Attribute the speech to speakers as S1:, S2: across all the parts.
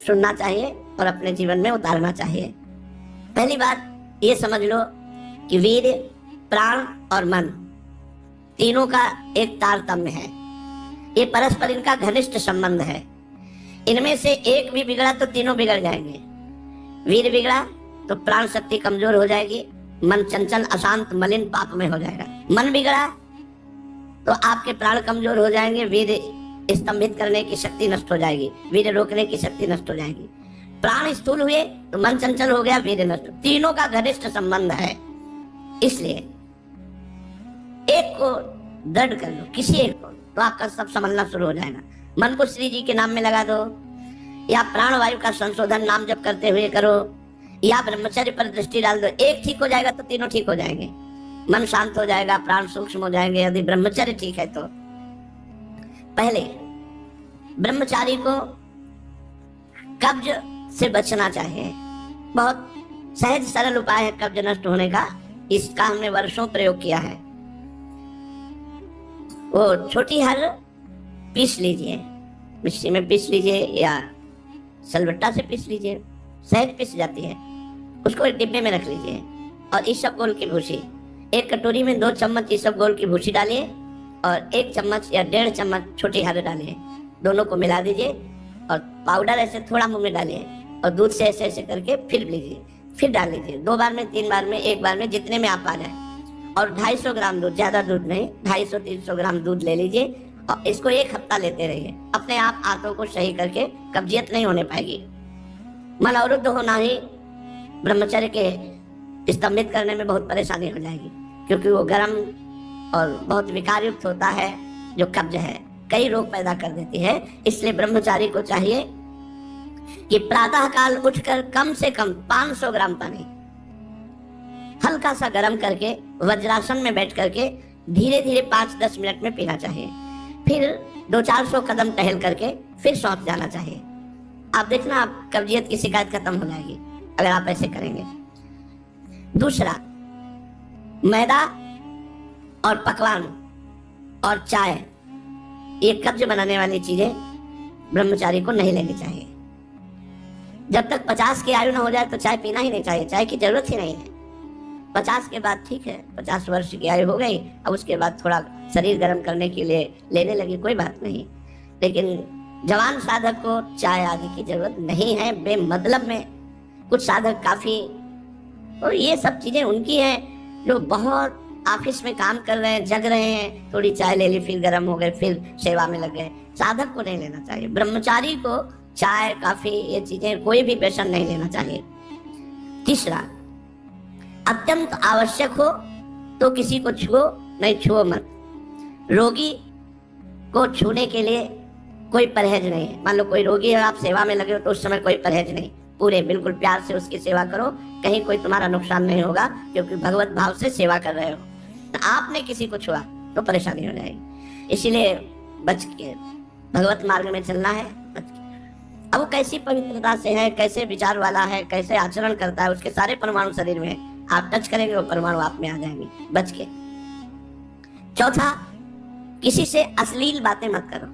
S1: सुनना चाहिए और अपने जीवन में उतारना चाहिए। पहली बात ये समझ लो कि वीर, प्राण और मन तीनों का एक तारतम्य है। ये परस्पर इनका घनिष्ठ संबंध है। इनमें से एक भी बिगड़ा तो तीनों बिगड़ जाएंगे। वीर बिगड़ा तो प्राण शक्ति कमजोर हो जाएगी, मन चंचल, अशांत, मलिन, पापमय हो जाएगा। मन बिगड़ा तो आपके प्राण कमजोर हो जाएंगे, वीर स्तंभित करने की शक्ति नष्ट हो जाएगी, वीर रोकने की शक्ति नष्ट हो जाएगी। प्राण स्थूल हुए तो मन चंचल हो गया, वीर नष्ट। तीनों का घनिष्ठ संबंध है। इसलिए एक को दृढ़ कर लो, किसी एक को, तो आपका सब संभलना शुरू हो जाएगा। मन को श्री जी के नाम में लगा दो, या प्राण वायु का संशोधन नाम जप करते हुए करो, या ब्रह्मचर्य पर दृष्टि डाल दो। एक ठीक हो जाएगा तो तीनों ठीक हो जाएंगे। मन शांत हो जाएगा, प्राण सूक्ष्म हो जाएंगे, यदि ब्रह्मचर्य ठीक है तो। पहले ब्रह्मचारी को कब्ज से बचना चाहिए। बहुत सहज सरल उपाय है कब्ज नष्ट होने का। इसका हमने वर्षों प्रयोग किया है। वो छोटी हर पीस लीजिए, मिक्सी में पीस लीजिए या सिलबट्टा से पीस लीजिए, सहज पीस जाती है। उसको एक डिब्बे में रख लीजिए और ईसबगोल की भूसी, एक कटोरी में 2 चम्मच ईसबगोल की भूसी डालिए और 1 चम्मच या 1.5 चम्मच छोटी हर डालिए। दोनों को मिला दीजिए और पाउडर ऐसे थोड़ा मुंह में डालिए और दूध से ऐसे ऐसे करके फिर लीजिए, फिर डाल लीजिए। 2 बार में, 3 बार में, 1 बार में, जितने में आप आ जाए। और 250 ग्राम दूध, ज्यादा दूध नहीं, 250-300 ग्राम दूध ले लीजिए और इसको 1 हफ्ता लेते रहिए। अपने आप आंतों को सही करके कब्जियत नहीं होने पाएगी। मन अवरुद्ध होना ही ब्रह्मचर्य के स्तंभित करने में बहुत परेशानी हो जाएगी, क्योंकि वो गर्म और बहुत विकार युक्त होता है। जो कब्ज है कई रोग पैदा कर देती है। इसलिए ब्रह्मचारी को चाहिए कि प्रातः काल उठकर कम से कम 500 ग्राम पानी हल्का सा गर्म करके वज्रासन में बैठ करके धीरे धीरे 5-10 मिनट में पीना चाहिए। फिर 200-400 कदम टहल करके फिर सौंप जाना चाहिए। आप देखना, आप कब्जियत की शिकायत खत्म हो जाएगी अगर आप ऐसे करेंगे। दूसरा, मैदा और पकवान और चाय, ये कब्ज बनाने वाली चीजें ब्रह्मचारी को नहीं लेनी चाहिए। जब तक 50 की आयु न हो जाए तो चाय पीना ही नहीं चाहिए। चाय की जरूरत ही नहीं है। 50 के बाद ठीक है, 50 वर्ष की आयु हो गई, अब उसके बाद थोड़ा शरीर गर्म करने के लिए लेने लगी, कोई बात नहीं। लेकिन जवान साधक को चाय आदि की जरूरत नहीं है बेमतलब में। कुछ साधक काफी, और ये सब चीजें उनकी हैं जो बहुत ऑफिस में काम कर रहे हैं, जग रहे हैं, थोड़ी चाय ले ली, फिर गर्म हो गए, फिर सेवा में लग गए। साधक को नहीं लेना चाहिए। ब्रह्मचारी को चाय, काफी, ये चीजें, कोई भी व्यसन नहीं लेना चाहिए। तीसरा, अत्यंत आवश्यक हो तो किसी को छुओ, नहीं छुओ मत। रोगी को छूने के लिए कोई परहेज नहीं है। मान लो कोई रोगी है, आप सेवा में लगे हो, तो उस समय कोई परहेज नहीं, पूरे बिल्कुल प्यार से उसकी सेवा करो। कहीं कोई तुम्हारा नुकसान नहीं होगा, क्योंकि भगवत भाव से सेवा कर रहे हो। आपने किसी को छुआ तो परेशानी हो जाएगी। इसीलिए बच के भगवत मार्ग में चलना है, बच के। अब वो कैसी पवित्रता से है, कैसे विचार वाला है, कैसे आचरण करता है, उसके सारे परमाणु शरीर में है। आप टच करेंगे वो परमाणु आप में आ जाएंगे, बच के। चौथा, किसी से अश्लील बातें मत करो।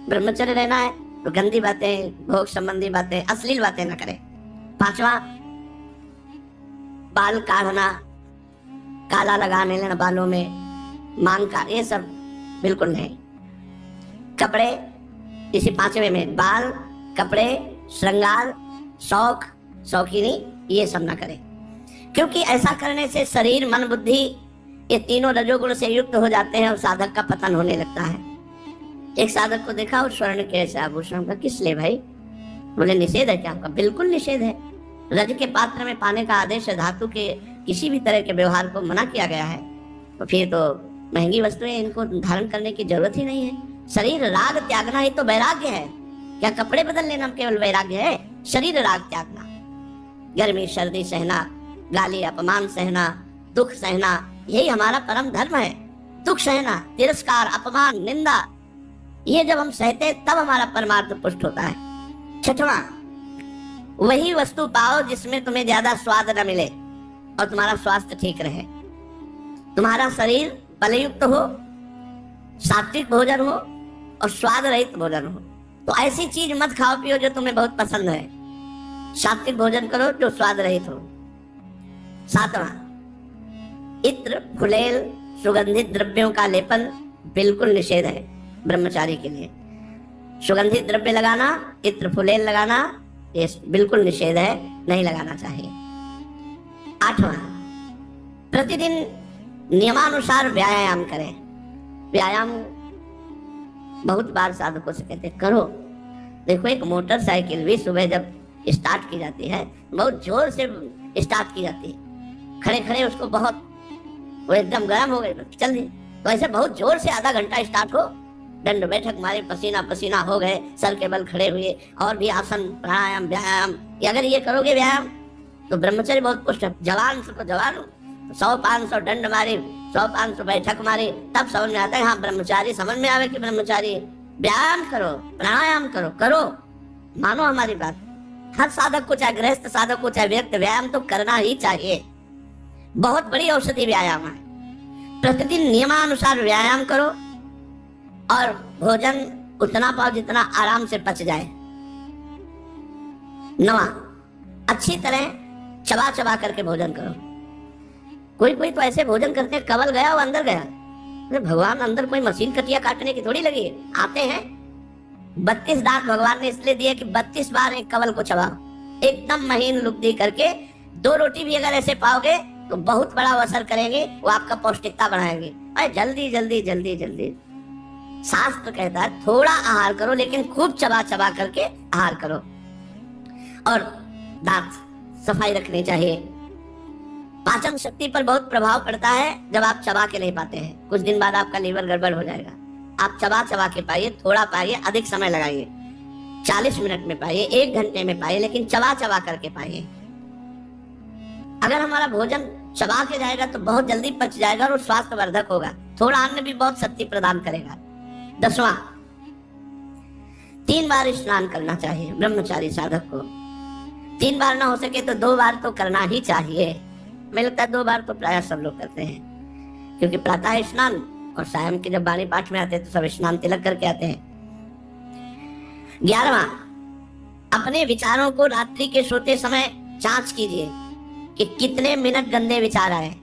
S1: ब्रह्मचर्य रहना है तो गंदी बातें, भोग संबंधी बातें, अश्लील बातें न करें। 5वां, बाल काढ़ना, काला लगाने लेना बालों में, मांग का, ये सब बिल्कुल नहीं। कपड़े, इसी 5वें में बाल, कपड़े, श्रृंगार, शौक, शौकीनी, ये सब ना करें। क्योंकि ऐसा करने से शरीर, मन, बुद्धि, ये तीनों रजोगुण से युक्त हो जाते हैं और साधक का पतन होने लगता है। एक साधक को देखा और स्वर्ण के ऐसे आभूषण का, किस लिए भाई? बोले निषेध है क्या आपका? बिल्कुल निषेध है। रज के पात्र में पाने का आदेश है। धातु के किसी भी तरह के व्यवहार को मना किया गया है। तो फिर तो महंगी वस्तुएं, इनको धारण करने की जरूरत ही नहीं है। शरीर राग त्यागना ही तो वैराग्य है। क्या कपड़े बदल लेना केवल वैराग्य है? शरीर राग त्यागना, गर्मी सर्दी सहना, गाली अपमान सहना, दुख सहना, यही हमारा परम धर्म है। दुख सहना, तिरस्कार, अपमान, निंदा, ये जब हम सहते हैं तब हमारा परमार्थ पुष्ट होता है। 6वां, वही वस्तु पाओ जिसमें तुम्हें ज्यादा स्वाद न मिले और तुम्हारा स्वास्थ्य ठीक रहे। तुम्हारा शरीर बलयुक्त हो, सात्विक भोजन हो और स्वाद रहित भोजन हो, तो ऐसी चीज मत खाओ पियो जो तुम्हें बहुत पसंद है। सात्विक भोजन करो जो स्वाद रहित हो। 7वां, इत्र, फुलेल, सुगंधित द्रव्यों का लेपन बिल्कुल निषेध है ब्रह्मचारी के लिए। सुगंधित द्रव्य लगाना, इत्र फुलेल लगाना, ये बिल्कुल निषेध है, नहीं लगाना चाहिए। 8वां, प्रतिदिन नियमानुसार व्यायाम करें। व्यायाम बहुत बार साधकों से कहते करो। देखो, एक मोटरसाइकिल भी सुबह जब स्टार्ट की जाती है, बहुत जोर से स्टार्ट की जाती है, खड़े खड़े उसको बहुत, वो एकदम गर्म हो गए चल दी, तो ऐसे बहुत जोर से आधा घंटा स्टार्ट हो, दंड बैठक मारे, पसीना पसीना हो गए, सर के बल खड़े हुए, और भी आसन, प्राणायाम, व्यायाम, अगर ये करोगे व्यायाम तो ब्रह्मचर्य बहुत पुष्ट है। जवान से तो जवान हो, 100-500 दंड मारे, 100-500 बैठक मारे, तब समझ में आता है हाँ ब्रह्मचारी, समझ में आवे कि ब्रह्मचारी। व्यायाम करो, प्राणायाम करो, करो, मानो हमारी बात। हर साधक को, चाहे गृहस्थ साधक को, चाहे व्यक्ति, व्यायाम तो करना ही चाहिए। बहुत बड़ी औषधि व्यायाम है। प्रतिदिन नियमानुसार व्यायाम करो और भोजन उतना पाओ जितना आराम से पच जाए। 9वां, अच्छी तरह चबा चबा करके भोजन करो। कोई कोई तो ऐसे भोजन करते हैं, कवल गया वो अंदर गया। अरे भगवान, अंदर कोई मशीन कटिया काटने की थोड़ी लगी, आते हैं। 32 दांत भगवान ने इसलिए दिए कि 32 बार एक कवल को चबाओ, एकदम महीन लुब्धी करके। 2 रोटी भी अगर ऐसे पाओगे तो बहुत बड़ा असर करेंगे, वो आपका पौष्टिकता बढ़ाएंगे। अरे जल्दी जल्दी जल्दी जल्दी, शास्त्र कहता है थोड़ा आहार करो, लेकिन खूब चबा चबा करके आहार करो। और दांत सफाई रखनी चाहिए। पाचन शक्ति पर बहुत प्रभाव पड़ता है जब आप चबा के नहीं पाते हैं। कुछ दिन बाद आपका लीवर गड़बड़ हो जाएगा। आप चबा चबा के पाइए, थोड़ा पाइए, अधिक समय लगाइए। 40 मिनट में पाइए, 1 घंटे में पाइए, लेकिन चबा चबा करके पाइए। अगर हमारा भोजन चबा के जाएगा तो बहुत जल्दी पच जाएगा और स्वास्थ्यवर्धक होगा। थोड़ा अन्न भी बहुत शक्ति प्रदान करेगा। 10वां, 3 बार स्नान करना चाहिए ब्रह्मचारी साधक को। 3 बार ना हो सके तो 2 बार तो करना ही चाहिए। मुझे लगता है 2 बार तो प्राय सब लोग करते हैं, क्योंकि प्रातः स्नान और शाम के जब वाणी पाठ में आते हैं तो सब स्नान तिलक करके आते हैं। 11वां, अपने विचारों को रात्रि के सोते समय जांच कीजिए कि कितने मिनट गंदे विचार आए।